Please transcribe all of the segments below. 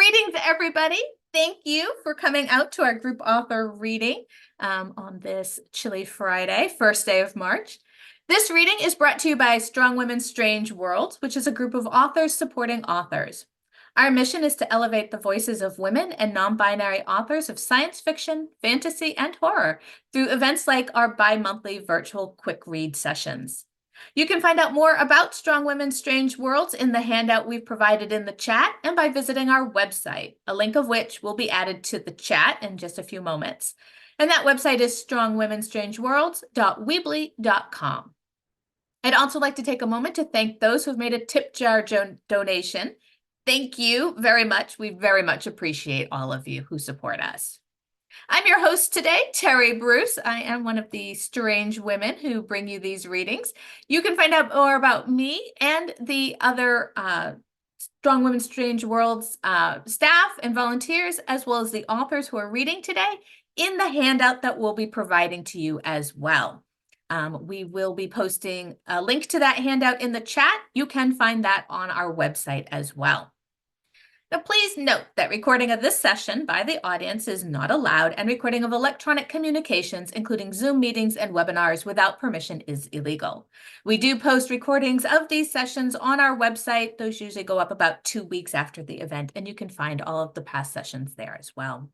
Greetings, everybody. Thank you for coming out to our group author reading on this chilly Friday, first day of March. This reading is brought to you by Strong Women's Strange Worlds, which is a group of authors supporting authors. Our mission is to elevate the voices of women and non-binary authors of science fiction, fantasy, and horror through events like our bi-monthly virtual quick read sessions. You can find out more about Strong Women's Strange Worlds in the handout we've provided in the chat and by visiting our website, a link of which will be added to the chat in just a few moments. And that website is strongwomenstrangeworlds.weebly.com. I'd also like to take a moment to thank those who've made a tip jar donation. Thank you very much. We very much appreciate all of you who support us. I'm your host today, Terri Bruce. I am one of the strange women who bring you these readings. You can find out more about me and the other Strong Women's Strange Worlds staff and volunteers, as well as the authors who are reading today, in the handout that we'll be providing to you as well. We will be posting a link to that handout in the chat. You can find that on our website as well. Now, please note that recording of this session by the audience is not allowed, and recording of electronic communications, including Zoom meetings and webinars without permission, is illegal. We do post recordings of these sessions on our website. Those usually go up about 2 weeks after the event, and you can find all of the past sessions there as well.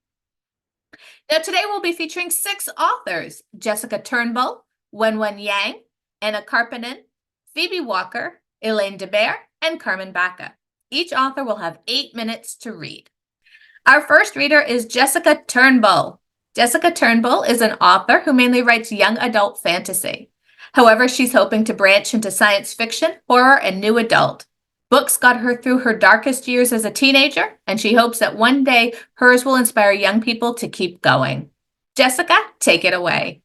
Now, today we'll be featuring 6 authors: Jessica Turnbull, Wen Wen Yang, Anna Karppinen, Phoebe Walker, Ilana DeBare, and Carmen Baca. Each author will have 8 minutes to read. Our first reader is Jessica Turnbull. Jessica Turnbull is an author who mainly writes young adult fantasy. However, she's hoping to branch into science fiction, horror, and new adult. Books got her through her darkest years as a teenager, and she hopes that one day hers will inspire young people to keep going. Jessica, take it away.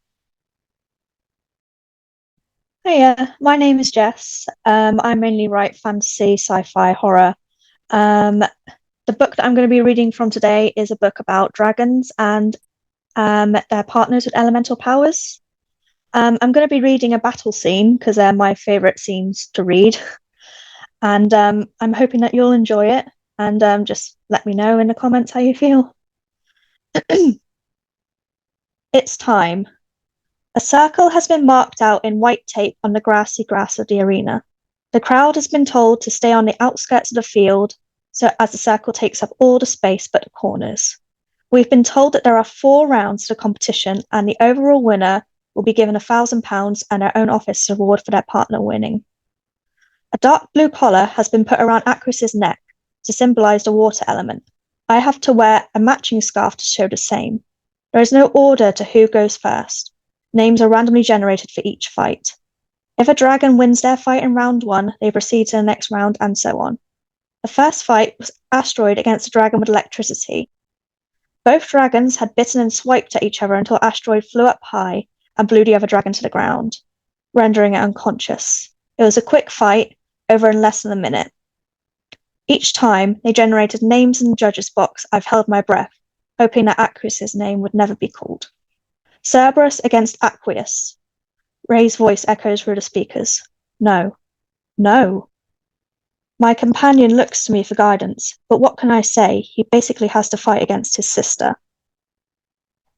Hiya, my name is Jess. I mainly write fantasy, sci-fi, horror. The book that I'm going to be reading from today is a book about dragons and their partners with elemental powers. I'm going to be reading a battle scene because they're my favourite scenes to read. And I'm hoping that you'll enjoy it, and just let me know in the comments how you feel. It's time. A circle has been marked out in white tape on the grassy grass of the arena. The crowd has been told to stay on the outskirts of the field, so as the circle takes up all the space but the corners. We've been told that there are 4 rounds to the competition, and the overall winner will be given £1,000 and their own office reward for their partner winning. A dark blue collar has been put around Aquis's neck to symbolise the water element. I have to wear a matching scarf to show the same. There is no order to who goes first. Names are randomly generated for each fight. If a dragon wins their fight in round 1, they proceed to the next round, and so on. The first fight was Asteroid against a dragon with electricity. Both dragons had bitten and swiped at each other until Asteroid flew up high and blew the other dragon to the ground, rendering it unconscious. It was a quick fight, over in less than a minute. Each time, they generated names in the judge's box. I've held my breath, hoping that Aquis's name would never be called. Cerberus against Aqueous. Ray's voice echoes through the speakers. No. No. My companion looks to me for guidance, but what can I say? He basically has to fight against his sister.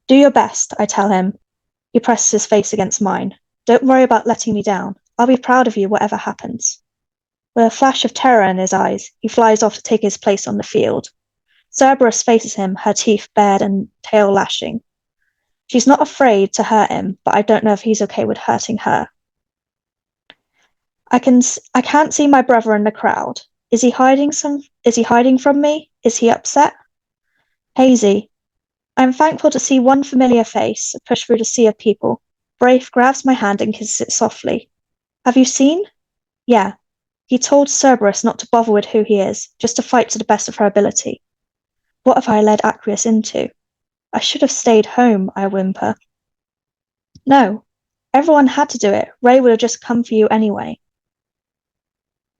Do your best, I tell him. He presses his face against mine. Don't worry about letting me down. I'll be proud of you whatever happens. With a flash of terror in his eyes, he flies off to take his place on the field. Cerberus faces him, her teeth bared and tail lashing. She's not afraid to hurt him, but I don't know if he's okay with hurting her. I can't see my brother in the crowd. Is he hiding from me? Is he upset? Hazy. I'm thankful to see one familiar face push through the sea of people. Braith grabs my hand and kisses it softly. Have you seen? Yeah. He told Cerberus not to bother with who he is, just to fight to the best of her ability. What have I led Aqueous into? I should have stayed home, I whimper. No, everyone had to do it. Ray would have just come for you anyway.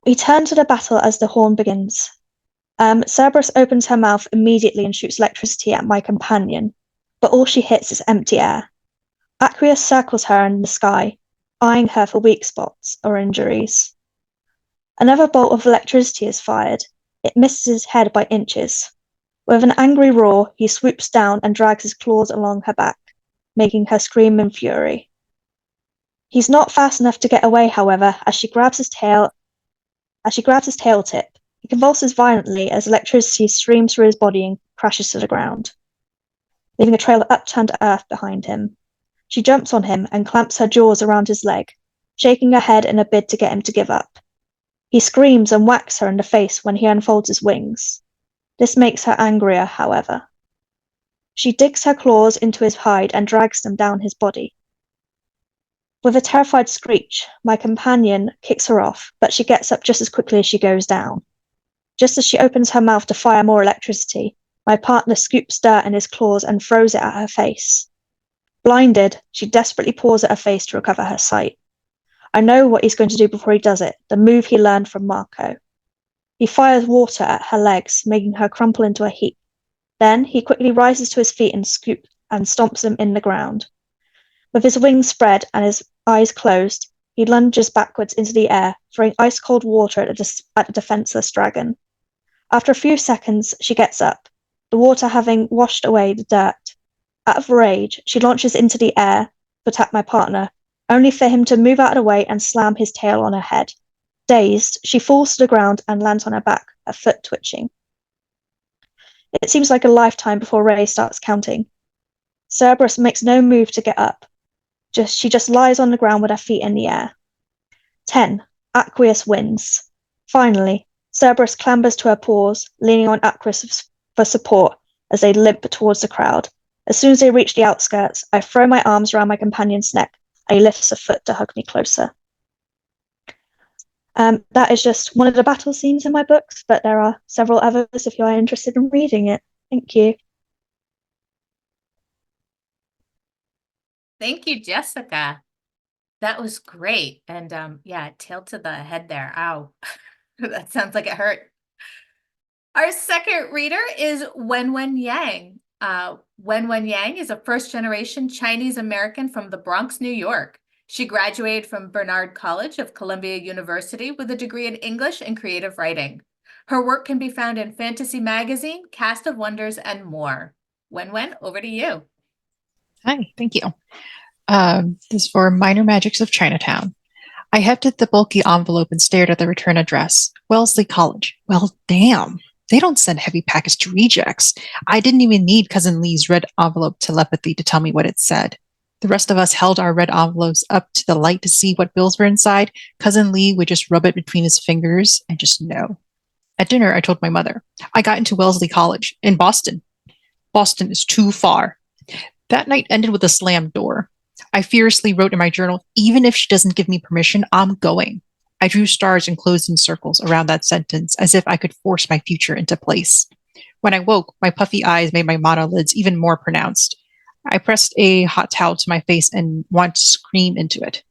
We turn to the battle as the horn begins. Cerberus opens her mouth immediately and shoots electricity at my companion, but all she hits is empty air. Aqueous circles her in the sky, eyeing her for weak spots or injuries. Another bolt of electricity is fired. It misses his head by inches. With an angry roar, he swoops down and drags his claws along her back, making her scream in fury. He's not fast enough to get away, however, as she grabs his tail tip. He convulses violently as electricity streams through his body and crashes to the ground, leaving a trail of upturned earth behind him. She jumps on him and clamps her jaws around his leg, shaking her head in a bid to get him to give up. He screams and whacks her in the face when he unfolds his wings. This makes her angrier, however. She digs her claws into his hide and drags them down his body. With a terrified screech, my companion kicks her off, but she gets up just as quickly as she goes down. Just as she opens her mouth to fire more electricity, my partner scoops dirt in his claws and throws it at her face. Blinded, she desperately paws at her face to recover her sight. I know what he's going to do before he does it, the move he learned from Marco. He fires water at her legs, making her crumple into a heap. Then he quickly rises to his feet and stomps them in the ground. With his wings spread and his eyes closed, he lunges backwards into the air, throwing ice-cold water at the defenseless dragon. After a few seconds, she gets up, the water having washed away the dirt. Out of rage, she launches into the air to attack my partner, only for him to move out of the way and slam his tail on her head. Dazed, she falls to the ground and lands on her back, her foot twitching. It seems like a lifetime before Ray starts counting. Cerberus makes no move to get up. She just lies on the ground with her feet in the air. 10. Aqueous wins. Finally, Cerberus clambers to her paws, leaning on Aqueous for support as they limp towards the crowd. As soon as they reach the outskirts, I throw my arms around my companion's neck, and he lifts a foot to hug me closer. That is just one of the battle scenes in my books, but there are several others if you are interested in reading it. Thank you. Thank you, Jessica. That was great. And yeah, tail to the head there. Ow. That sounds like it hurt. Our second reader is Wen Wen Yang. Wen Wen Yang is a first-generation Chinese American from the Bronx, New York. She graduated from Barnard College of Columbia University with a degree in English and creative writing. Her work can be found in Fantasy Magazine, Cast of Wonders, and more. Wen Wen, over to you. Hi, thank you. This is for Minor Magics of Chinatown. I hefted the bulky envelope and stared at the return address. Wellesley College. Well, damn. They don't send heavy packets to rejects. I didn't even need Cousin Lee's red envelope telepathy to tell me what it said. The rest of us held our red envelopes up to the light to see what bills were inside. Cousin Lee would just rub it between his fingers and just know. At dinner, I told my mother, I got into Wellesley College in Boston. Boston is too far. That night ended with a slammed door. I furiously wrote in my journal, even if she doesn't give me permission, I'm going. I drew stars and closed in circles around that sentence as if I could force my future into place. When I woke, my puffy eyes made my monolids even more pronounced. I pressed a hot towel to my face and wanted to scream into it.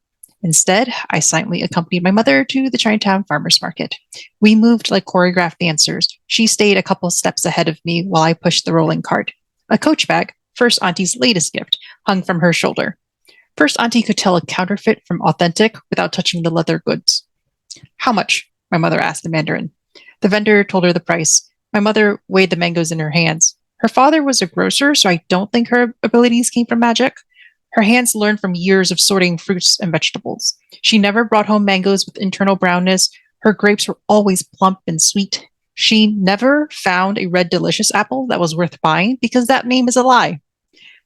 Instead, I silently accompanied my mother to the Chinatown Farmers Market. We moved like choreographed dancers. She stayed a couple steps ahead of me while I pushed the rolling cart. A coach bag, First Auntie's latest gift, hung from her shoulder. First Auntie could tell a counterfeit from authentic without touching the leather goods. How much? My mother asked the Mandarin. The vendor told her the price. My mother weighed the mangoes in her hands. Her father was a grocer, so I don't think her abilities came from magic. Her hands learned from years of sorting fruits and vegetables. She never brought home mangoes with internal brownness. Her grapes were always plump and sweet. She never found a red delicious apple that was worth buying because that name is a lie.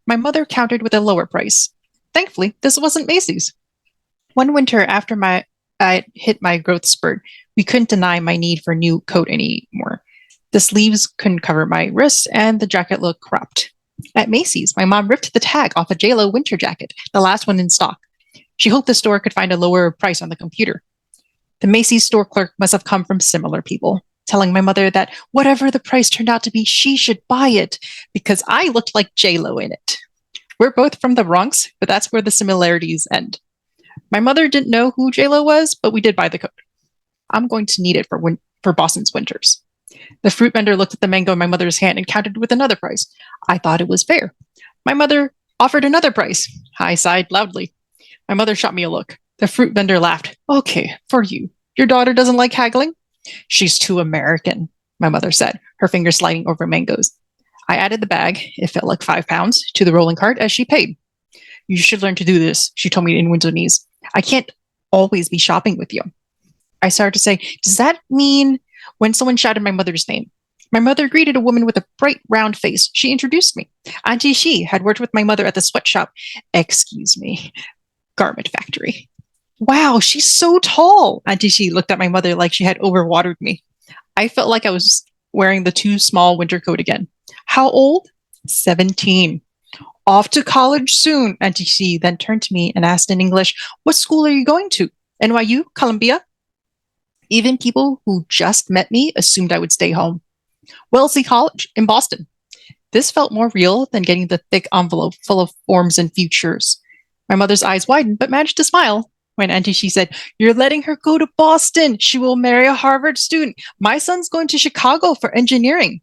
My mother countered with a lower price. Thankfully, this wasn't Macy's. One winter after I hit my growth spurt, we couldn't deny my need for a new coat anymore. The sleeves couldn't cover my wrists, and the jacket looked cropped. At Macy's, my mom ripped the tag off a JLo winter jacket, the last one in stock. She hoped the store could find a lower price on the computer. The Macy's store clerk must have come from similar people, telling my mother that whatever the price turned out to be, she should buy it because I looked like JLo in it. We're both from the Bronx, but that's where the similarities end. My mother didn't know who JLo was, but we did buy the coat. I'm going to need it for Boston's winters. The fruit vendor looked at the mango in my mother's hand and countered with another price. I thought it was fair. My mother offered another price. I sighed loudly. My mother shot me a look. The fruit vendor laughed. Okay, for you. Your daughter doesn't like haggling? She's too American, my mother said. her fingers sliding over mangoes. I added the bag, it felt like 5 pounds, to the rolling cart as she paid. You should learn to do this, she told me in Windonese. I can't always be shopping with you. I started to say, does that mean when someone shouted my mother's name? My mother greeted a woman with a bright, round face. She introduced me. Auntie Shi had worked with my mother at the sweatshop. Excuse me, garment factory. Wow, she's so tall. Auntie Shi looked at my mother like she had overwatered me. I felt like I was wearing the too small winter coat again. How old? 17. Off to college soon, Auntie Shi then turned to me and asked in English, what school are you going to? NYU? Columbia? Even people who just met me assumed I would stay home. Wellesley College in Boston. This felt more real than getting the thick envelope full of forms and futures. My mother's eyes widened, but managed to smile when Auntie Shi said, you're letting her go to Boston. She will marry a Harvard student. My son's going to Chicago for engineering.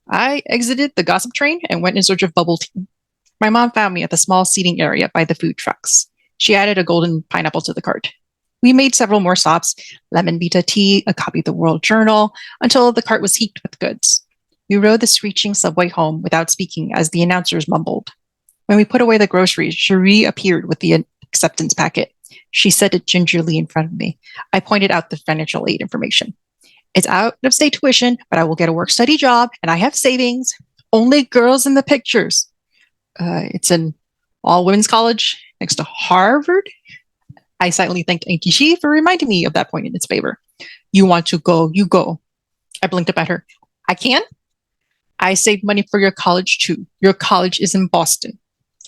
I exited the gossip train and went in search of bubble tea. My mom found me at the small seating area by the food trucks. She added a golden pineapple to the cart. We made several more stops, lemon beta tea, a copy of the World Journal, until the cart was heaped with goods. We rode the screeching subway home without speaking as the announcers mumbled. When we put away the groceries, Cherie appeared with the acceptance packet. She set it gingerly in front of me. I pointed out the financial aid information. It's out-of-state tuition, but I will get a work-study job, and I have savings. Only girls in the pictures. It's an all-women's college next to Harvard. I silently thanked Auntie Shi for reminding me of that point in its favor. You want to go, you go. I blinked up at her. I can? I saved money for your college too. Your college is in Boston.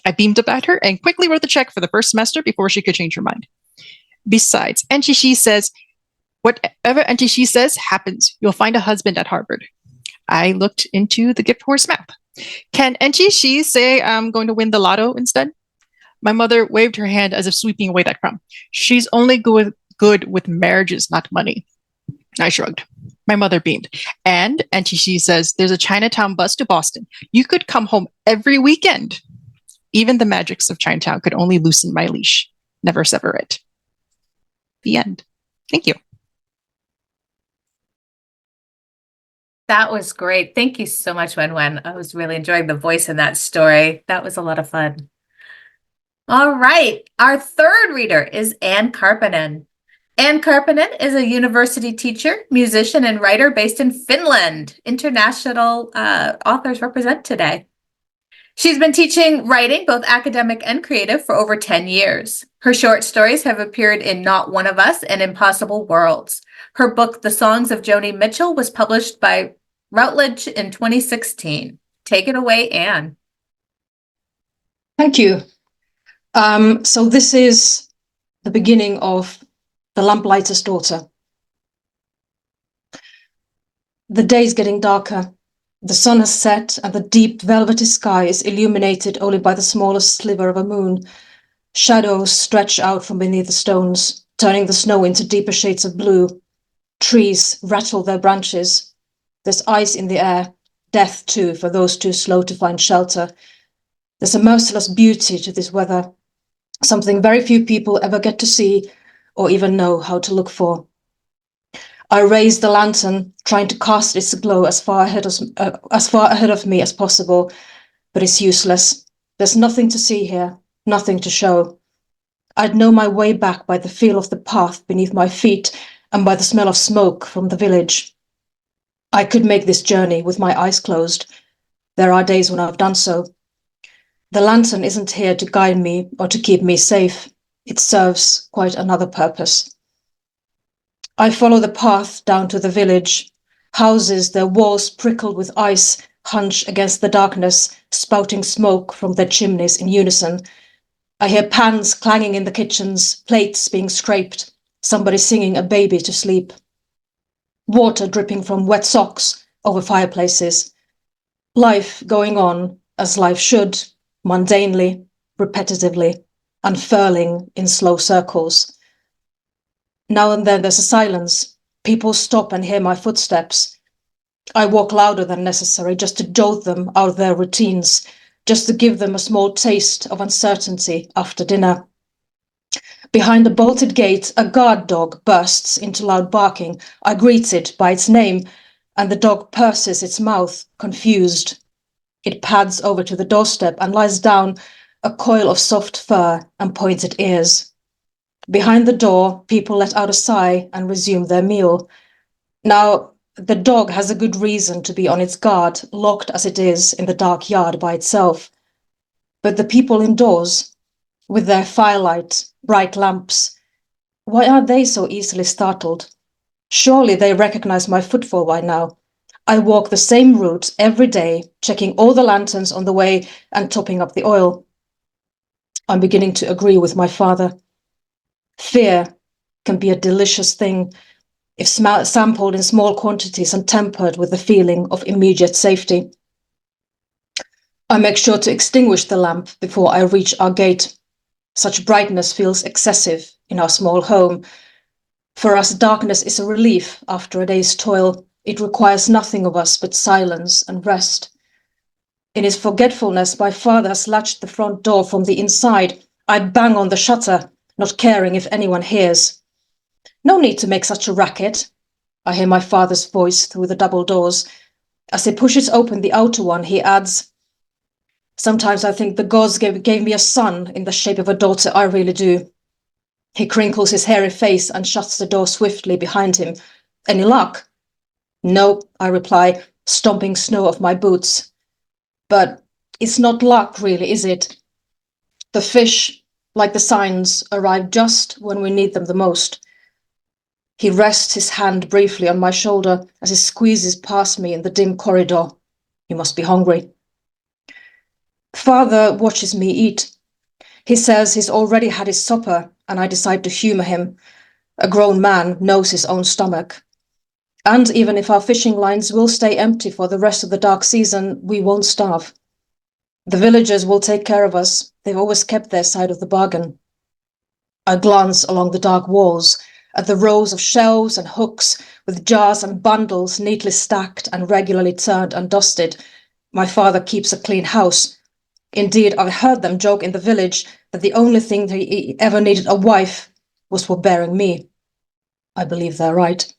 I beamed up at her and quickly wrote the check for the first semester before she could change her mind. Besides, Auntie Shi says, whatever Auntie Shi says happens. You'll find a husband at Harvard. I looked into the gift horse map. Can Auntie Shi say I'm going to win the lotto instead? My mother waved her hand as if sweeping away that crumb. She's only good with marriages, not money. I shrugged. My mother beamed. And Auntie Shi says there's a Chinatown bus to Boston. You could come home every weekend. Even the magics of Chinatown could only loosen my leash, never sever it. The end. Thank you. That was great. Thank you so much, Wen Wen. I was really enjoying the voice in that story. That was a lot of fun. All right. Our third reader is Ann Karppinen. Ann Karppinen is a university teacher, musician, and writer based in Finland. International authors represent today. She's been teaching writing, both academic and creative, for over 10 years. Her short stories have appeared in Not One of Us and Impossible Worlds. Her book, The Songs of Joni Mitchell, was published by Routledge in 2016. Take it away, Anne. Thank you. So this is the beginning of The Lamplighter's Daughter. The day is getting darker. The sun has set and the deep velvety sky is illuminated only by the smallest sliver of a moon. Shadows stretch out from beneath the stones, turning the snow into deeper shades of blue. Trees rattle their branches. There's ice in the air, death too for those too slow to find shelter. There's a merciless beauty to this weather, something very few people ever get to see or even know how to look for. I raise the lantern, trying to cast its glow as far ahead of me as possible, but it's useless. There's nothing to see here, nothing to show. I'd know my way back by the feel of the path beneath my feet and by the smell of smoke from the village. I could make this journey with my eyes closed. There are days when I've done so. The lantern isn't here to guide me or to keep me safe. It serves quite another purpose. I follow the path down to the village. Houses, their walls prickled with ice, hunch against the darkness, spouting smoke from their chimneys in unison. I hear pans clanging in the kitchens, plates being scraped, somebody singing a baby to sleep. Water dripping from wet socks over fireplaces. Life going on as life should, mundanely, repetitively, unfurling in slow circles. Now and then there's a silence. People stop and hear my footsteps. I walk louder than necessary just to jolt them out of their routines, just to give them a small taste of uncertainty after dinner. Behind the bolted gate, a guard dog bursts into loud barking. I greet it by its name, and the dog purses its mouth, confused. It pads over to the doorstep and lies down, a coil of soft fur and pointed ears. Behind the door, people let out a sigh and resume their meal. Now, the dog has a good reason to be on its guard, locked as it is in the dark yard by itself. But the people indoors, with their firelight, bright lamps, why are they so easily startled? Surely they recognize my footfall by now. I walk the same route every day, checking all the lanterns on the way and topping up the oil. I'm beginning to agree with my father. Fear can be a delicious thing if sampled in small quantities and tempered with the feeling of immediate safety. I make sure to extinguish the lamp before I reach our gate. Such brightness feels excessive in our small home. For us, darkness is a relief after a day's toil. It requires nothing of us but silence and rest. In his forgetfulness, my father has latched the front door from the inside. I bang on the shutter, not caring if anyone hears. No need to make such a racket. I hear my father's voice through the double doors. As he pushes open the outer one, he adds, "Sometimes I think the gods gave me a son in the shape of a daughter, I really do." He crinkles his hairy face and shuts the door swiftly behind him. "Any luck?" "No," I reply, stomping snow off my boots. "But it's not luck, really, is it? The fish, like the signs, arrive just when we need them the most." He rests his hand briefly on my shoulder as he squeezes past me in the dim corridor. He must be hungry. Father watches me eat. He says he's already had his supper, and I decide to humor him. A grown man knows his own stomach. And even if our fishing lines will stay empty for the rest of the dark season, we won't starve. The villagers will take care of us. They've always kept their side of the bargain. I glance along the dark walls, at the rows of shelves and hooks with jars and bundles neatly stacked and regularly turned and dusted. My father keeps a clean house. Indeed, I've heard them joke in the village that the only thing he ever needed a wife was for bearing me. I believe they're right.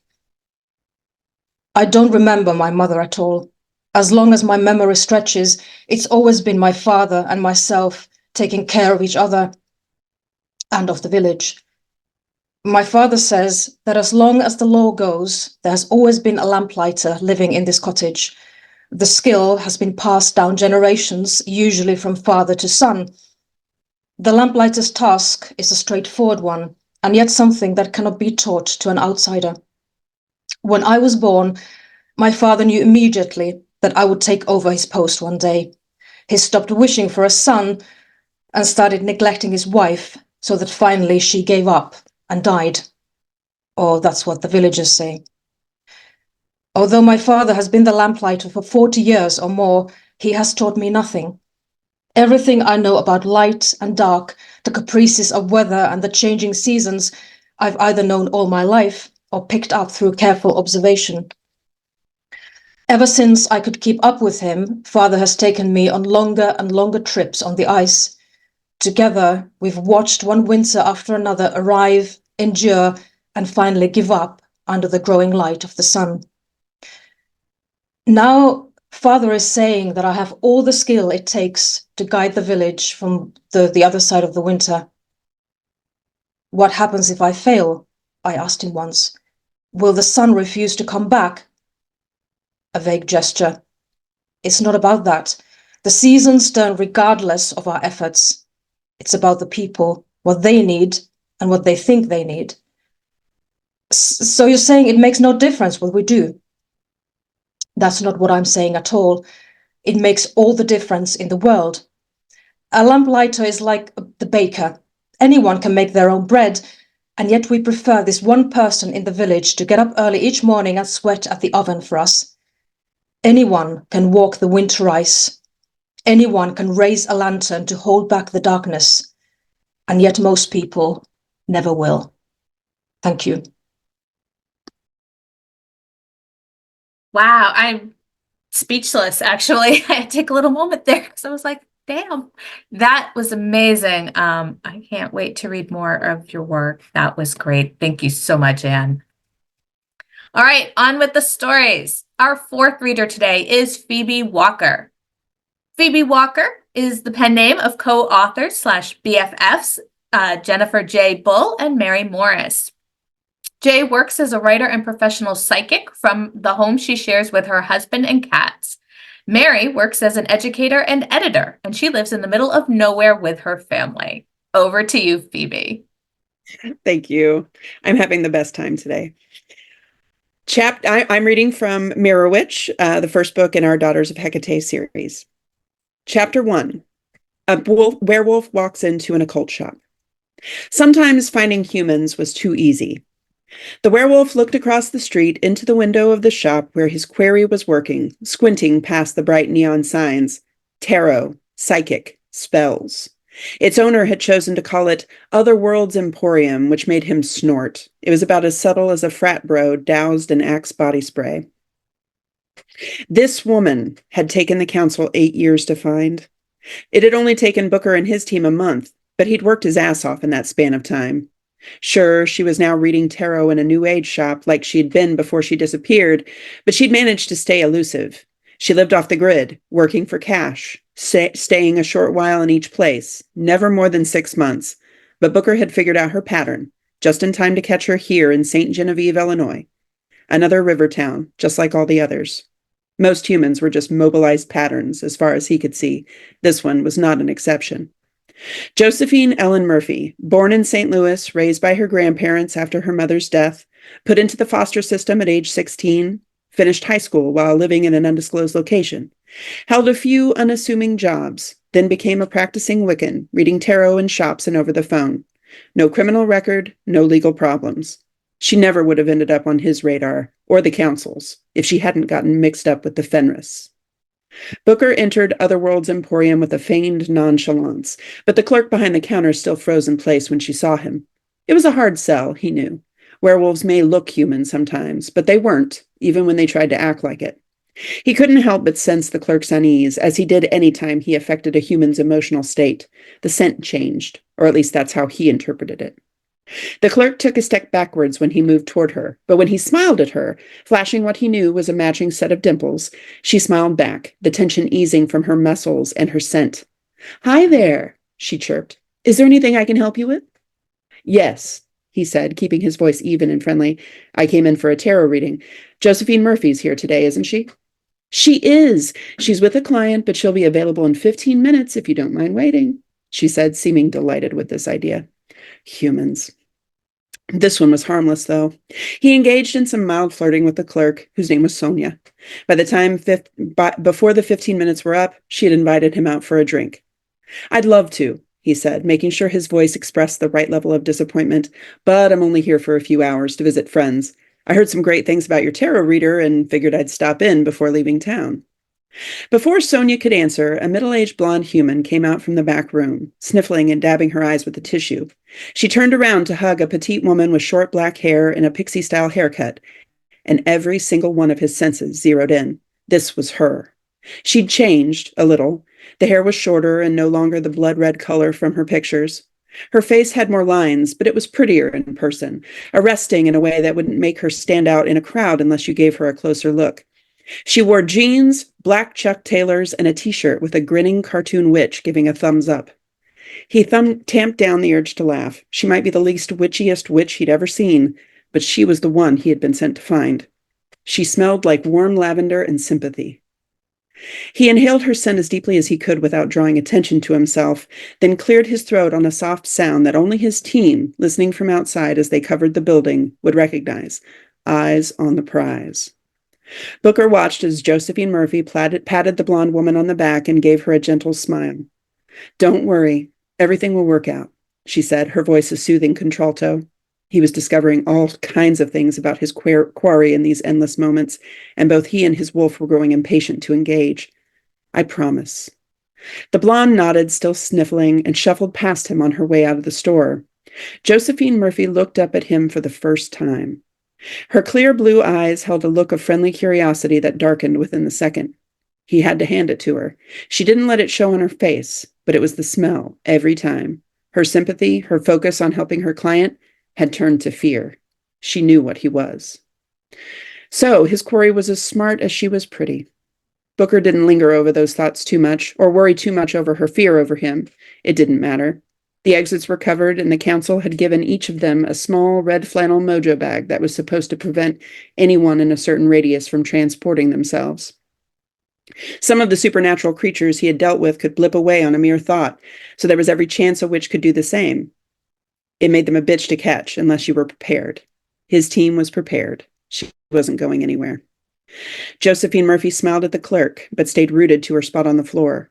I don't remember my mother at all. As long as my memory stretches, it's always been my father and myself taking care of each other and of the village. My father says that as long as the law goes, there has always been a lamplighter living in this cottage. The skill has been passed down generations, usually from father to son. The lamplighter's task is a straightforward one, and yet something that cannot be taught to an outsider. When I was born, my father knew immediately that I would take over his post one day. He stopped wishing for a son and started neglecting his wife, so that finally she gave up and died. Or that's what the villagers say. Although my father has been the lamplighter for 40 years or more, he has taught me nothing. Everything I know about light and dark, the caprices of weather and the changing seasons, I've either known all my life or picked up through careful observation. Ever since I could keep up with him, father has taken me on longer and longer trips on the ice. Together, we've watched one winter after another arrive, endure, and finally give up under the growing light of the sun. Now, father is saying that I have all the skill it takes to guide the village from the other side of the winter. What happens if I fail? I asked him once. Will the sun refuse to come back? A vague gesture. It's not about that. The seasons turn regardless of our efforts. It's about the people, what they need and what they think they need. So you're saying it makes no difference what we do? That's not what I'm saying at all. It makes all the difference in the world. A lamplighter is like the baker. Anyone can make their own bread, and yet we prefer this one person in the village to get up early each morning and sweat at the oven for us. Anyone can walk the winter ice. Anyone can raise a lantern to hold back the darkness, and yet most people never will. Thank you. Wow, I'm speechless, actually. I had to take a little moment there because I was like, damn, that was amazing. I can't wait to read more of your work. That was great. Thank you so much, Anne. All right, on with the stories. Our fourth reader today is Phoebe Walker. Phoebe Walker is the pen name of co-authors / BFFs Jennifer J. Bull and Mary Morris. Jay works as a writer and professional psychic from the home she shares with her husband and cats. Mary works as an educator and editor, and she lives in the middle of nowhere with her family. Over to you, Phoebe. Thank you. I'm having the best time today. I'm reading from Mirror Witch, the first book in our Daughters of Hecate series. Chapter 1. A werewolf walks into an occult shop. Sometimes finding humans was too easy. The werewolf looked across the street into the window of the shop where his quarry was working, squinting past the bright neon signs. Tarot, psychic, spells. Its owner had chosen to call it Other Worlds Emporium, which made him snort. It was about as subtle as a frat bro doused in Axe body spray. This woman had taken the council 8 years to find. It had only taken Booker and his team a month, but he'd worked his ass off in that span of time. Sure, she was now reading tarot in a new age shop like she'd been before she disappeared, but she'd managed to stay elusive. She lived off the grid, working for cash, staying a short while in each place, never more than 6 months. But Booker had figured out her pattern, just in time to catch her here in St. Genevieve, Illinois. Another river town, just like all the others. Most humans were just mobilized patterns, as far as he could see. This one was not an exception. Josephine Ellen Murphy, born in St. Louis, raised by her grandparents after her mother's death, put into the foster system at age 16, finished high school while living in an undisclosed location, held a few unassuming jobs, then became a practicing Wiccan, reading tarot in shops and over the phone. No criminal record, no legal problems. She never would have ended up on his radar, or the council's, if she hadn't gotten mixed up with the Fenris. Booker entered Otherworld's Emporium with a feigned nonchalance, but the clerk behind the counter still froze in place when she saw him. It was a hard sell, he knew. Werewolves may look human sometimes, but they weren't, even when they tried to act like it. He couldn't help but sense the clerk's unease, as he did any time he affected a human's emotional state. The scent changed, or at least that's how he interpreted it. The clerk took a step backwards when he moved toward her, but when he smiled at her, flashing what he knew was a matching set of dimples, she smiled back, the tension easing from her muscles and her scent. "Hi there," she chirped. "Is there anything I can help you with?" "Yes," he said, keeping his voice even and friendly. "I came in for a tarot reading. Josephine Murphy's here today, isn't she?" "She is. She's with a client, but she'll be available in 15 minutes if you don't mind waiting," she said, seeming delighted with this idea. Humans. This one was harmless, though. He engaged in some mild flirting with the clerk, whose name was Sonia. By the time before the 15 minutes were up, she had invited him out for a drink. "I'd love to," he said, making sure his voice expressed the right level of disappointment, "but I'm only here for a few hours to visit friends. I heard some great things about your tarot reader and figured I'd stop in before leaving town." Before Sonia could answer, a middle-aged blonde human came out from the back room, sniffling and dabbing her eyes with a tissue. She turned around to hug a petite woman with short black hair and a pixie-style haircut, and every single one of his senses zeroed in. This was her. She'd changed a little. The hair was shorter and no longer the blood-red color from her pictures. Her face had more lines, but it was prettier in person, arresting in a way that wouldn't make her stand out in a crowd unless you gave her a closer look. She wore jeans, black Chuck Taylors, and a t-shirt with a grinning cartoon witch giving a thumbs up. He tamped down the urge to laugh. She might be the least witchiest witch he'd ever seen, but she was the one he had been sent to find. She smelled like warm lavender and sympathy. He inhaled her scent as deeply as he could without drawing attention to himself, then cleared his throat on a soft sound that only his team, listening from outside as they covered the building, would recognize. Eyes on the prize. Booker watched as Josephine Murphy patted the blonde woman on the back and gave her a gentle smile. "Don't worry, everything will work out," she said, her voice a soothing contralto. He was discovering all kinds of things about his quarry in these endless moments, and both he and his wolf were growing impatient to engage. "I promise." The blonde nodded, still sniffling, and shuffled past him on her way out of the store. Josephine Murphy looked up at him for the first time. Her clear blue eyes held a look of friendly curiosity that darkened within the second. He had to hand it to her. She didn't let it show on her face, but it was the smell every time. Her sympathy, her focus on helping her client, had turned to fear. She knew what he was. So his quarry was as smart as she was pretty. Booker didn't linger over those thoughts too much, or worry too much over her fear over him. It didn't matter. The exits were covered, and the council had given each of them a small red flannel mojo bag that was supposed to prevent anyone in a certain radius from transporting themselves. Some of the supernatural creatures he had dealt with could blip away on a mere thought, so there was every chance a witch could do the same. It made them a bitch to catch unless you were prepared. His team was prepared. She wasn't going anywhere. Josephine Murphy smiled at the clerk, but stayed rooted to her spot on the floor.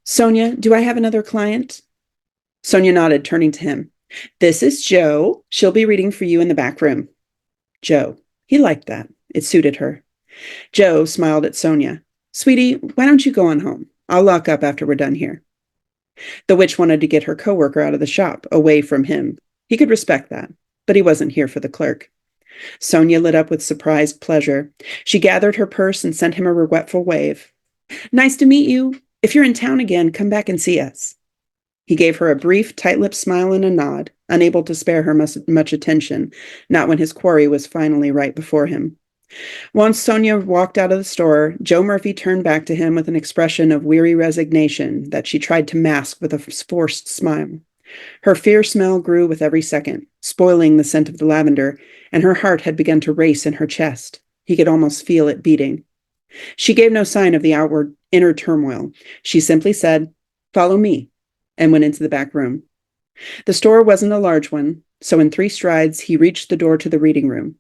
Sonia, do I have another client? Sonia nodded, turning to him. This is Jo. She'll be reading for you in the back room. Jo. He liked that. It suited her. Jo smiled at Sonia. Sweetie, why don't you go on home? I'll lock up after we're done here. The witch wanted to get her coworker out of the shop, away from him. He could respect that, but he wasn't here for the clerk. Sonia lit up with surprised pleasure. She gathered her purse and sent him a regretful wave. Nice to meet you. If you're in town again, come back and see us. He gave her a brief, tight-lipped smile and a nod, unable to spare her much attention, not when his quarry was finally right before him. Once Sonia walked out of the store, Jo Murphy turned back to him with an expression of weary resignation that she tried to mask with a forced smile. Her fear smell grew with every second, spoiling the scent of the lavender, and her heart had begun to race in her chest. He could almost feel it beating. She gave no sign of the outward inner turmoil. She simply said, "Follow me," and went into the back room. The store wasn't a large one, so in 3 strides he reached the door to the reading room.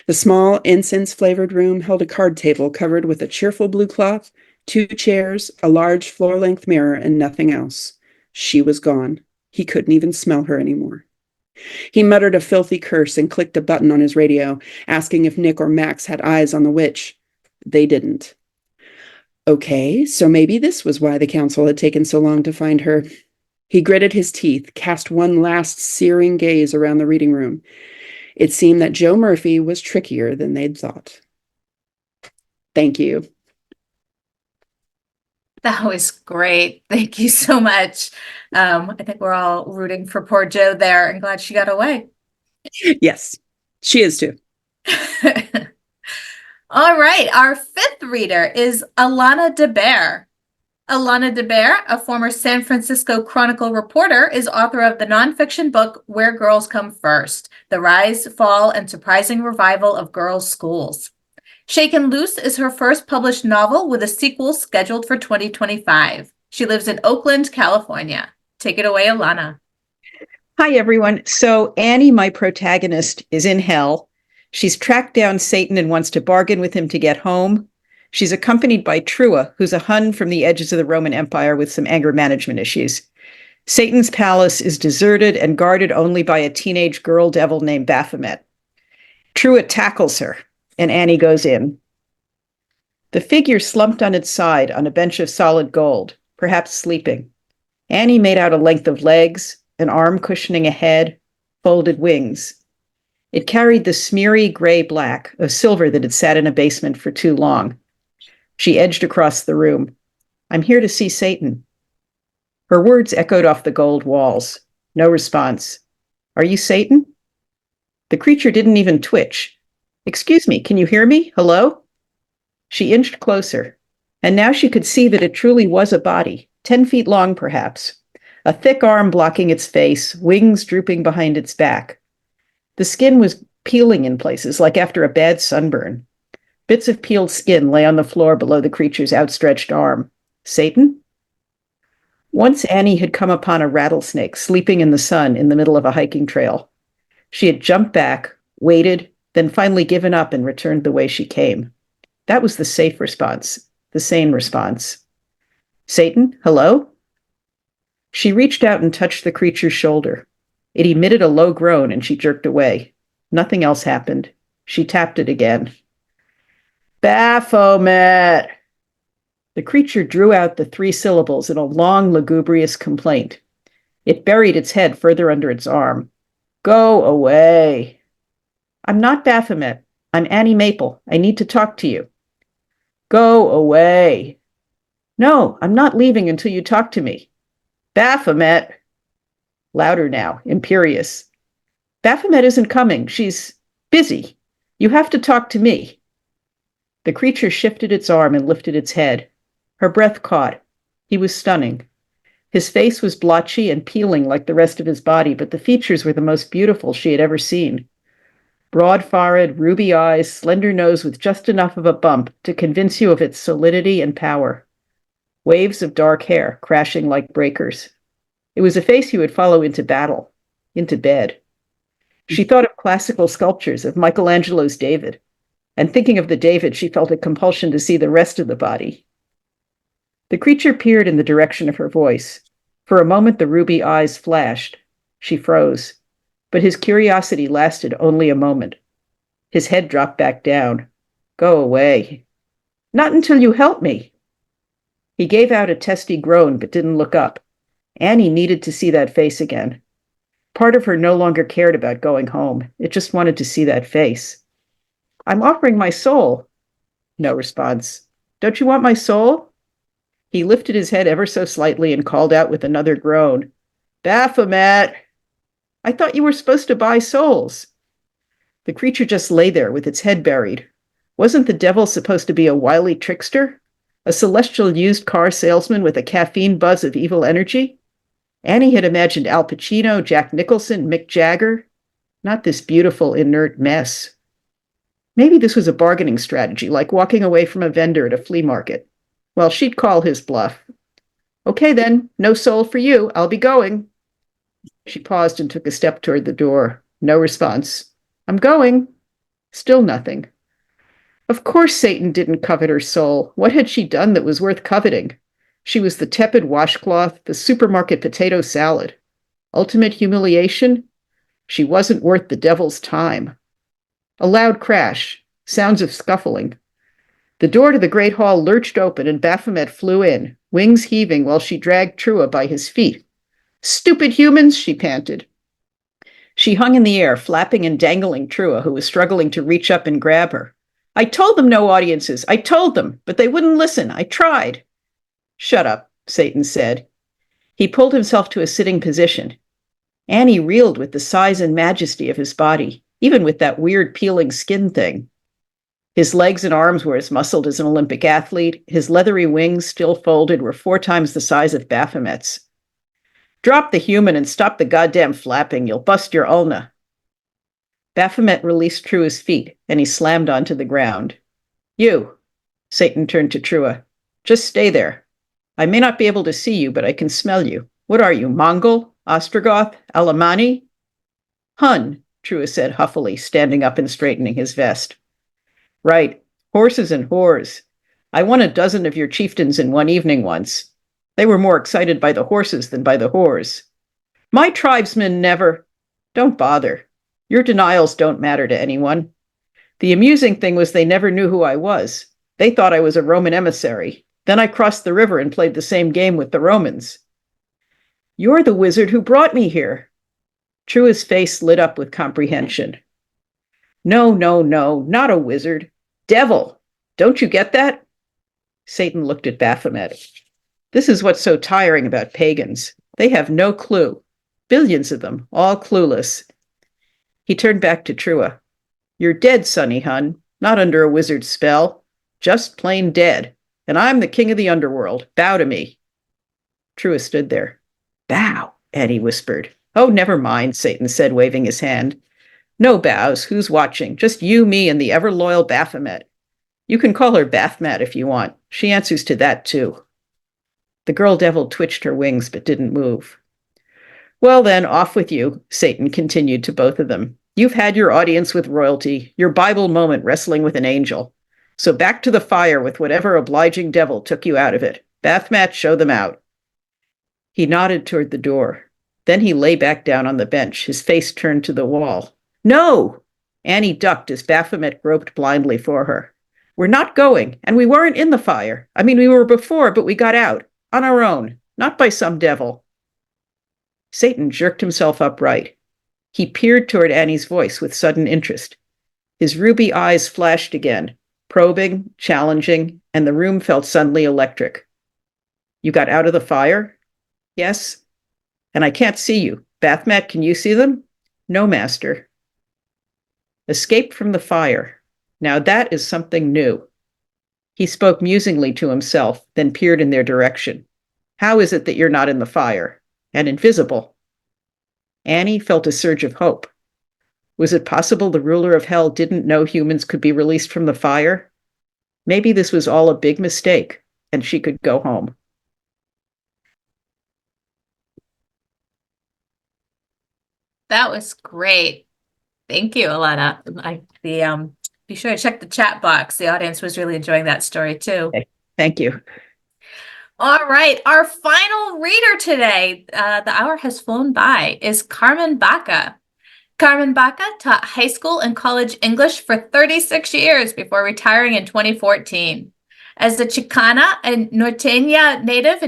The small, incense-flavored room held a card table covered with a cheerful blue cloth, 2 chairs, a large floor-length mirror, and nothing else. She was gone. He couldn't even smell her anymore. He muttered a filthy curse and clicked a button on his radio, asking if Nick or Max had eyes on the witch. They didn't. Okay, so maybe this was why the council had taken so long to find her. He gritted his teeth, cast one last searing gaze around the reading room. It seemed that Jo Murphy was trickier than they'd thought. Thank you. That was great. Thank you so much. I think we're all rooting for poor Jo there and glad she got away. Yes, she is too. All right, our 5th reader is Ilana DeBare. Ilana DeBare, a former San Francisco Chronicle reporter, is author of the nonfiction book Where Girls Come First: The Rise, Fall, and Surprising Revival of Girls' Schools. Shaken Loose is her first published novel with a sequel scheduled for 2025. She lives in Oakland, California. Take it away, Ilana. Hi, everyone. So Annie, my protagonist, is in hell. She's tracked down Satan and wants to bargain with him to get home. She's accompanied by Trua, who's a Hun from the edges of the Roman Empire with some anger management issues. Satan's palace is deserted and guarded only by a teenage girl devil named Baphomet. Trua tackles her, and Annie goes in. The figure slumped on its side on a bench of solid gold, perhaps sleeping. Annie made out a length of legs, an arm cushioning a head, folded wings. It carried the smeary gray-black of silver that had sat in a basement for too long. She edged across the room. I'm here to see Satan. Her words echoed off the gold walls. No response. Are you Satan? The creature didn't even twitch. Excuse me, can you hear me? Hello? She inched closer, and now she could see that it truly was a body, 10 feet long perhaps, a thick arm blocking its face, wings drooping behind its back. The skin was peeling in places, like after a bad sunburn. Bits of peeled skin lay on the floor below the creature's outstretched arm. Satan? Once Annie had come upon a rattlesnake sleeping in the sun in the middle of a hiking trail. She had jumped back, waited, then finally given up and returned the way she came. That was the safe response, the sane response. Satan, hello? She reached out and touched the creature's shoulder. It emitted a low groan and she jerked away. Nothing else happened. She tapped it again. Baphomet! The creature drew out the 3 syllables in a long, lugubrious complaint. It buried its head further under its arm. Go away. I'm not Baphomet. I'm Annie Maple. I need to talk to you. Go away. No, I'm not leaving until you talk to me. Baphomet. Louder now, imperious. Baphomet isn't coming. She's busy. You have to talk to me. The creature shifted its arm and lifted its head. Her breath caught. He was stunning. His face was blotchy and peeling like the rest of his body, but the features were the most beautiful she had ever seen. Broad forehead, ruby eyes, slender nose with just enough of a bump to convince you of its solidity and power. Waves of dark hair crashing like breakers. It was a face you would follow into battle, into bed. She thought of classical sculptures, of Michelangelo's David, and thinking of the David, she felt a compulsion to see the rest of the body. The creature peered in the direction of her voice. For a moment, the ruby eyes flashed. She froze, but his curiosity lasted only a moment. His head dropped back down. Go away. Not until you help me. He gave out a testy groan, but didn't look up. Annie needed to see that face again. Part of her no longer cared about going home. It just wanted to see that face. I'm offering my soul. No response. Don't you want my soul? He lifted his head ever so slightly and called out with another groan. Baphomet! I thought you were supposed to buy souls. The creature just lay there with its head buried. Wasn't the devil supposed to be a wily trickster? A celestial used car salesman with a caffeine buzz of evil energy? Annie had imagined Al Pacino, Jack Nicholson, Mick Jagger. Not this beautiful, inert mess. Maybe this was a bargaining strategy, like walking away from a vendor at a flea market. Well, she'd call his bluff. Okay then, no soul for you. I'll be going. She paused and took a step toward the door. No response. I'm going. Still nothing. Of course Satan didn't covet her soul. What had she done that was worth coveting? She was the tepid washcloth, the supermarket potato salad. Ultimate humiliation? She wasn't worth the devil's time. A loud crash, sounds of scuffling. The door to the great hall lurched open and Baphomet flew in, wings heaving while she dragged Trua by his feet. Stupid humans, she panted. She hung in the air, flapping and dangling Trua, who was struggling to reach up and grab her. I told them no audiences. I told them, but they wouldn't listen. I tried. Shut up, Satan said. He pulled himself to a sitting position. Annie reeled with the size and majesty of his body, even with that weird peeling skin thing. His legs and arms were as muscled as an Olympic athlete. His leathery wings, still folded, were 4 times the size of Baphomet's. Drop the human and stop the goddamn flapping. You'll bust your ulna. Baphomet released Trua's feet, and he slammed onto the ground. You, Satan turned to Trua. Just stay there. I may not be able to see you, but I can smell you. What are you, Mongol? Ostrogoth? Alemanni? Hun, Trua said huffily, standing up and straightening his vest. Right, horses and whores. I won a dozen of your chieftains in one evening once. They were more excited by the horses than by the whores. My tribesmen never... Don't bother. Your denials don't matter to anyone. The amusing thing was they never knew who I was. They thought I was a Roman emissary. Then I crossed the river and played the same game with the Romans. You're the wizard who brought me here. Trua's face lit up with comprehension. No, not a wizard. Devil. Don't you get that? Satan looked at Baphomet. This is what's so tiring about pagans. They have no clue. Billions of them, all clueless. He turned back to Trua. You're dead, Sonny Hun, not under a wizard's spell. Just plain dead. And I'm the king of the underworld. Bow to me. Trua stood there. Bow, Annie whispered. Oh, never mind, Satan said, waving his hand. No bows. Who's watching? Just you, me, and the ever-loyal Baphomet. You can call her Bathmat if you want. She answers to that, too. The girl devil twitched her wings but didn't move. Well then, off with you, Satan continued to both of them. You've had your audience with royalty, your Bible moment wrestling with an angel. So back to the fire with whatever obliging devil took you out of it. Bathmat, show them out. He nodded toward the door. Then he lay back down on the bench, his face turned to the wall. No! Annie ducked as Baphomet groped blindly for her. We're not going, and we weren't in the fire. I mean, we were before, but we got out. On our own, not by some devil. Satan jerked himself upright. He peered toward Annie's voice with sudden interest. His ruby eyes flashed again, probing, challenging, and the room felt suddenly electric. You got out of the fire? Yes. And I can't see you. Bathmat, can you see them? No, master. Escape from the fire. Now that is something new. He spoke musingly to himself, then peered in their direction. How is it that you're not in the fire? And invisible? Annie felt a surge of hope. Was it possible the ruler of hell didn't know humans could be released from the fire? Maybe this was all a big mistake, and she could go home. That was great. Thank you, Ilana. Be sure to check the chat box. The audience was really enjoying that story too. Okay. Thank you. All right, our final reader today, the hour has flown by, is Carmen Baca. Carmen Baca taught high school and college English for 36 years before retiring in 2014. As a Chicana and Norteña native to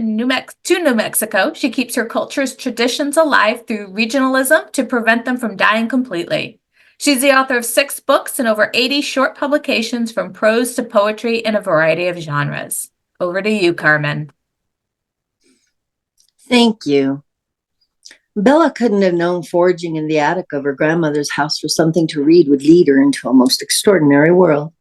New Mexico, she keeps her culture's traditions alive through regionalism to prevent them from dying completely. She's the author of 6 books and over 80 short publications from prose to poetry in a variety of genres. Over to you, Carmen. Thank you. Bella couldn't have known foraging in the attic of her grandmother's house for something to read would lead her into a most extraordinary world.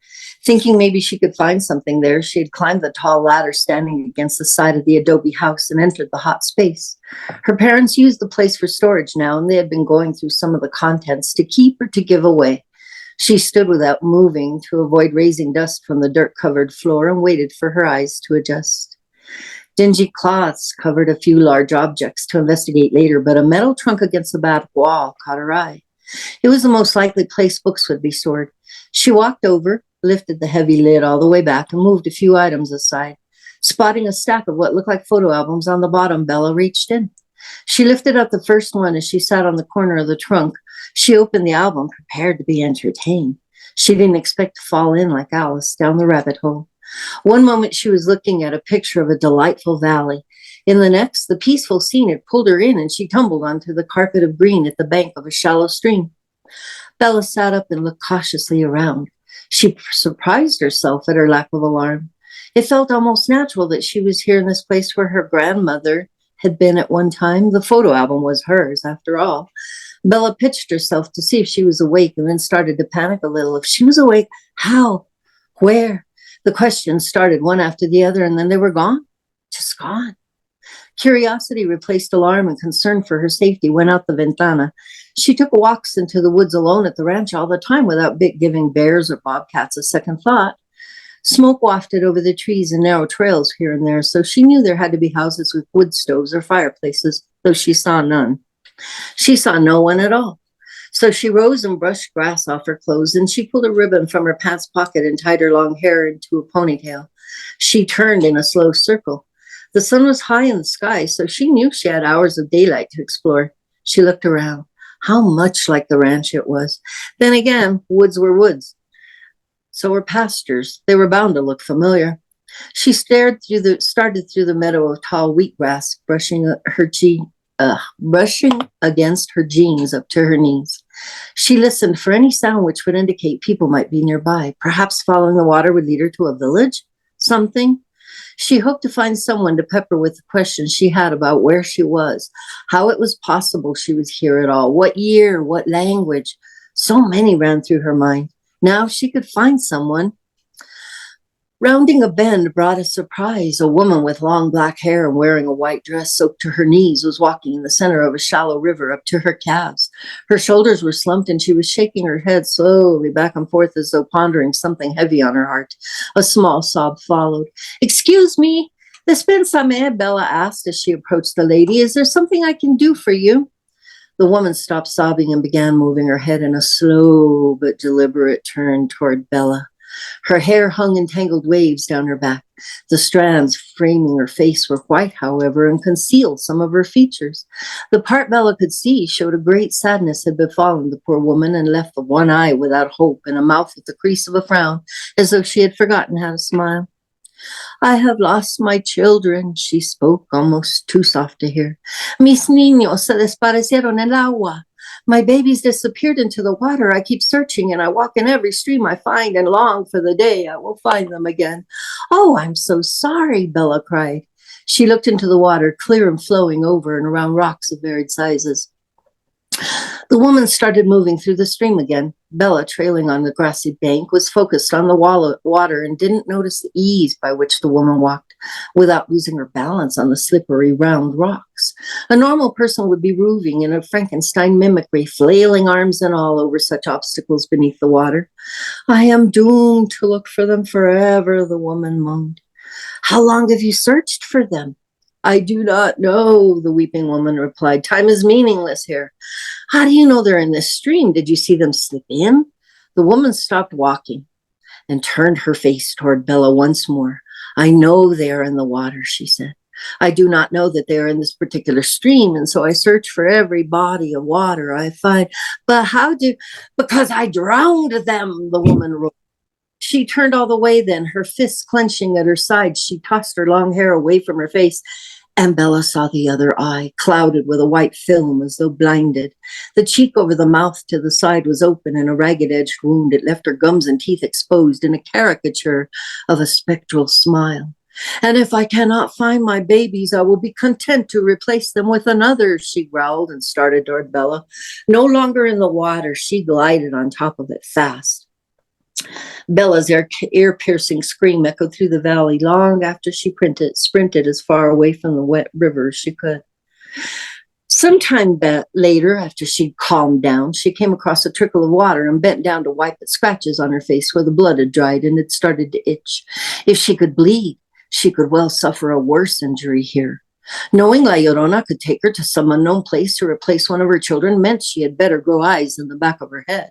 Thinking maybe she could find something there, she had climbed the tall ladder standing against the side of the adobe house and entered the hot space. Her parents used the place for storage now, and they had been going through some of the contents to keep or to give away. She stood without moving to avoid raising dust from the dirt-covered floor and waited for her eyes to adjust. Dingy cloths covered a few large objects to investigate later, but a metal trunk against the back wall caught her eye. It was the most likely place books would be stored. She walked over, lifted the heavy lid all the way back, and moved a few items aside. Spotting a stack of what looked like photo albums on the bottom, Bella reached in. She lifted up the first one as she sat on the corner of the trunk. She opened the album, prepared to be entertained. She didn't expect to fall in like Alice down the rabbit hole. One moment she was looking at a picture of a delightful valley. In the next, the peaceful scene had pulled her in and she tumbled onto the carpet of green at the bank of a shallow stream. Bella sat up and looked cautiously around. She surprised herself at her lack of alarm. It felt almost natural that she was here in this place where her grandmother had been at one time. The photo album was hers, after all. Bella pitched herself to see if she was awake and then started to panic a little. If she was awake, how? Where? The questions started one after the other, and then they were gone, just gone. Curiosity replaced alarm, and concern for her safety went out the ventana. She took walks into the woods alone at the ranch all the time without giving bears or bobcats a second thought. Smoke wafted over the trees and narrow trails here and there, so she knew there had to be houses with wood stoves or fireplaces, though she saw none. She saw no one at all. So she rose and brushed grass off her clothes, and she pulled a ribbon from her pants pocket and tied her long hair into a ponytail. She turned in a slow circle. The sun was high in the sky, so she knew she had hours of daylight to explore. She looked around. How much like the ranch it was. Then again, woods were woods. So were pastures. They were bound to look familiar. She started through the meadow of tall wheatgrass, brushing against her jeans up to her knees. She listened for any sound which would indicate people might be nearby. Perhaps following the water would lead her to a village? Something? She hoped to find someone to pepper with the questions she had about where she was, how it was possible she was here at all, what year, what language. So many ran through her mind. Now she could find someone. Rounding a bend brought a surprise. A woman with long black hair and wearing a white dress soaked to her knees was walking in the center of a shallow river up to her calves. Her shoulders were slumped and she was shaking her head slowly back and forth as though pondering something heavy on her heart. A small sob followed. "Excuse me, Dispensame," Bella asked as she approached the lady. "Is there something I can do for you?" The woman stopped sobbing and began moving her head in a slow but deliberate turn toward Bella. Her hair hung in tangled waves down her back. The strands framing her face were white, however, and concealed some of her features. The part Bella could see showed a great sadness had befallen the poor woman and left the one eye without hope and a mouth with the crease of a frown, as though she had forgotten how to smile. "I have lost my children," she spoke, almost too soft to hear. "Mis niños se desaparecieron en el agua. My babies disappeared into the water. I keep searching and I walk in every stream I find and long for the day I will find them again." "Oh, I'm so sorry," Bella cried. She looked into the water, clear and flowing over and around rocks of varied sizes. The woman started moving through the stream again. Bella, trailing on the grassy bank, was focused on the water and didn't notice the ease by which the woman walked without losing her balance on the slippery, round rocks. A normal person would be roving in a Frankenstein mimicry, flailing arms and all over such obstacles beneath the water. I am doomed to look for them forever, the woman moaned. How long have you searched for them? I do not know, the weeping woman replied. Time is meaningless here. How do you know they're in this stream? Did you see them slip in? The woman stopped walking and turned her face toward Bella once more. I know they are in the water, she said. I do not know that they are in this particular stream, and so I search for every body of water I find. But because I drowned them, the woman roared. She turned all the way then, her fists clenching at her sides. She tossed her long hair away from her face, and Bella saw the other eye, clouded with a white film as though blinded. The cheek over the mouth to the side was open in a ragged-edged wound. It left her gums and teeth exposed in a caricature of a spectral smile. And if I cannot find my babies, I will be content to replace them with another, she growled and started toward Bella. No longer in the water, she glided on top of it fast. Bella's ear-piercing scream echoed through the valley long after she sprinted as far away from the wet river as she could. Sometime later, after she'd calmed down, she came across a trickle of water and bent down to wipe the scratches on her face where the blood had dried and had started to itch. If she could bleed, she could well suffer a worse injury here. Knowing La Llorona could take her to some unknown place to replace one of her children meant she had better grow eyes in the back of her head.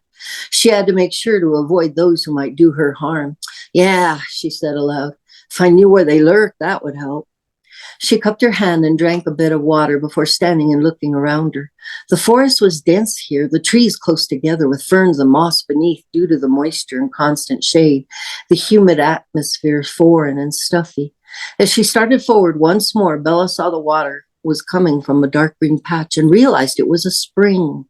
She had to make sure to avoid those who might do her harm. Yeah, she said aloud. If I knew where they lurked, that would help. She cupped her hand and drank a bit of water before standing and looking around her. The forest was dense here, the trees close together with ferns and moss beneath due to the moisture and constant shade. The humid atmosphere foreign and stuffy. As she started forward once more, Bella saw the water was coming from a dark green patch and realized it was a spring.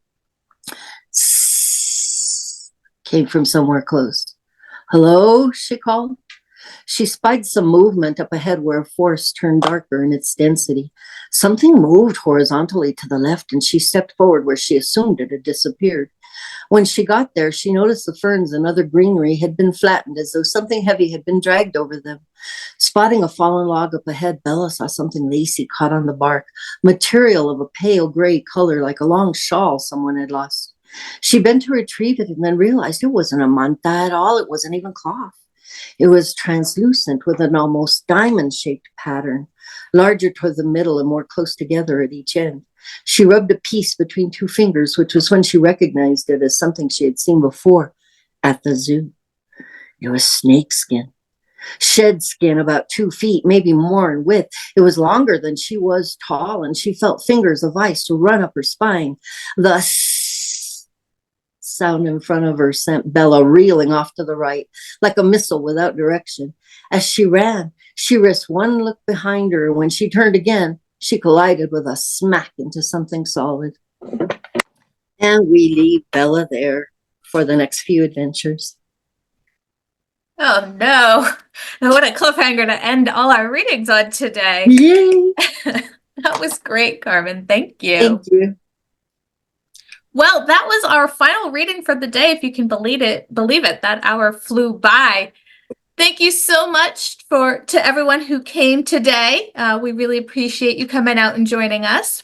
Came from somewhere close. Hello, she called. She spied some movement up ahead where a forest turned darker in its density. Something moved horizontally to the left, and she stepped forward where she assumed it had disappeared. When she got there, she noticed the ferns and other greenery had been flattened as though something heavy had been dragged over them. Spotting a fallen log up ahead, Bella saw something lacy caught on the bark, material of a pale gray color like a long shawl someone had lost. She bent to retrieve it and then realized it wasn't a manta at all. It wasn't even cloth. It was translucent with an almost diamond-shaped pattern, larger toward the middle and more close together at each end. She rubbed a piece between two fingers, which was when she recognized it as something she had seen before at the zoo. It was snakeskin. Shed skin about 2 feet, maybe more in width. It was longer than she was tall, and she felt fingers of ice to run up her spine. The sound in front of her sent Bella reeling off to the right, like a missile without direction. As she ran, she risked one look behind her, and when she turned again, she collided with a smack into something solid. And we leave Bella there for the next few adventures. Oh no, what a cliffhanger to end all our readings on today. Yay! That was great, Carmen. Thank you. Thank you. Well, that was our final reading for the day. If you can believe it, that hour flew by. Thank you so much to everyone who came today. We really appreciate you coming out and joining us.